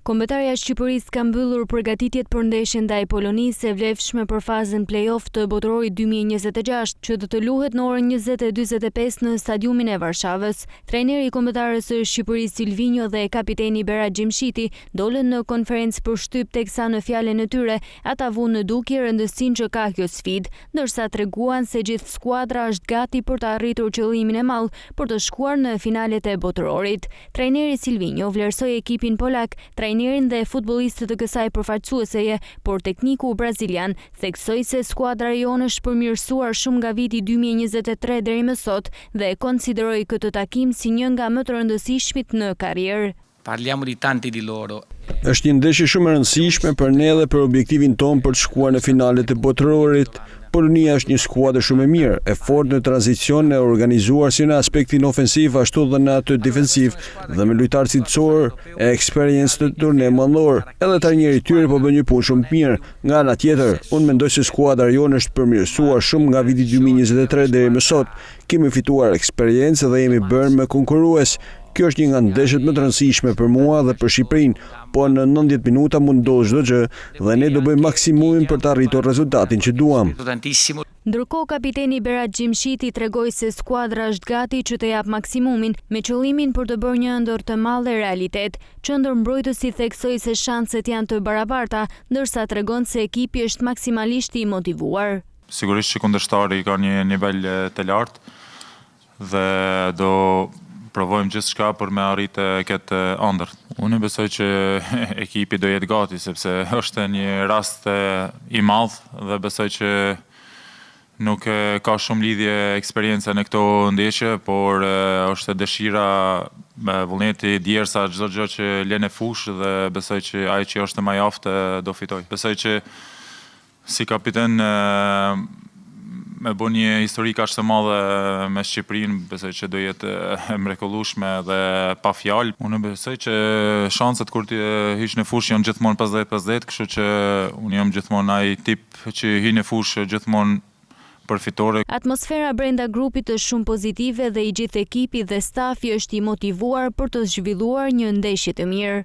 Kombëtarja e Shqipërisë ka mbyllur përgatitjet për ndeshjen ndaj Polonisë e vlefshme për fazën play-off të Botrorit 2026, që do të luhet në orën 20:45 në stadiumin e Varshavës. Trajneri i kombëtarës së Shqipërisë Silvinjo dhe kapiteni Berat Gjimshiti dolën në konferencë për shtyp, teksa në fjalën e tyre ata vunë në dukje rëndësinë që ka kjo sfidë, ndërsa treguan se gjithë skuadra është gati për të arritur qëllimin e madh për të shkuar në finalet e Botrorit. Trajneri Silvinjo vlerësoi ekipin polak, trajnerin dhe futbollistët e kësaj përfaqësueseje, por tekniku brazilian theksoi se skuadra jonë është përmirësuar shumë nga viti 2023 deri më sot dhe konsideroi këtë takim si një nga më të rëndësishmit në karrierë. Parliamo di tanti di loro. Është një ndeshje shumë e rëndësishme për ne dhe për objektivin tonë për të shkuar në finalet e Botrorit. Polonia është një skuadër shumë e mirë, e fortë në tranzicion, e organizuar si në aspektin ofensiv ashtu dhe në atë defensiv, dhe me lojtarë cilësor e eksperiencë të turne mallor. Edhe trajneri i tyre po bën një punë shumë mirë. Nga ana tjetër, unë mendoj se skuadra jonë është përmirësuar shumë nga viti 2023 deri më sot. Kemi fituar eksperiencë dhe jemi bërë me konkurrues. Kjo është një nga ndeshjet më të rëndësishme për mua dhe për Shqipërinë, po në 90 minuta mund ndodhë çdo gjë dhe ne do bëjmë maksimumin për të arritur rezultatin që duam. Ndërkohë, kapiteni Berat Gjimshiti tregoi se skuadra është gati që të jap maksimumin me qëllimin për të bërë një ëndër të madh e realitet. Qendërmbrojtësi theksoi se shanset janë të barabarta, ndërsa tregon se ekipi është maksimalisht i motivuar. Sigurisht që kundërshtari ka një nivel të lartë dhe do provojmë gjithçka për me arritë këtë ëndër. Unë besoj që ekipi do jetë gati, sepse është një rast i madh dhe besoj që nuk ka shumë lidhje eksperjenca në këto ndeshje, por është dëshira me vullneti djersa çdo gjë që lën në fushë dhe besoj që ai që është më i aftë do fitoj. Besoj që si kapiten me bo një histori kaq të madhe me Shqipërinë, besoj që do jetë e mrekullueshme dhe pa fjalë. Unë besoj që shanset kur të hysh në fushë janë gjithmonë 50-50, kështu që unë jam gjithmonë ai tip që hy në fushë gjithmonë përfitore. Atmosfera brenda grupit është shumë pozitive dhe i gjithë ekipi dhe stafi është i motivuar për të zhvilluar një ndeshje të mirë.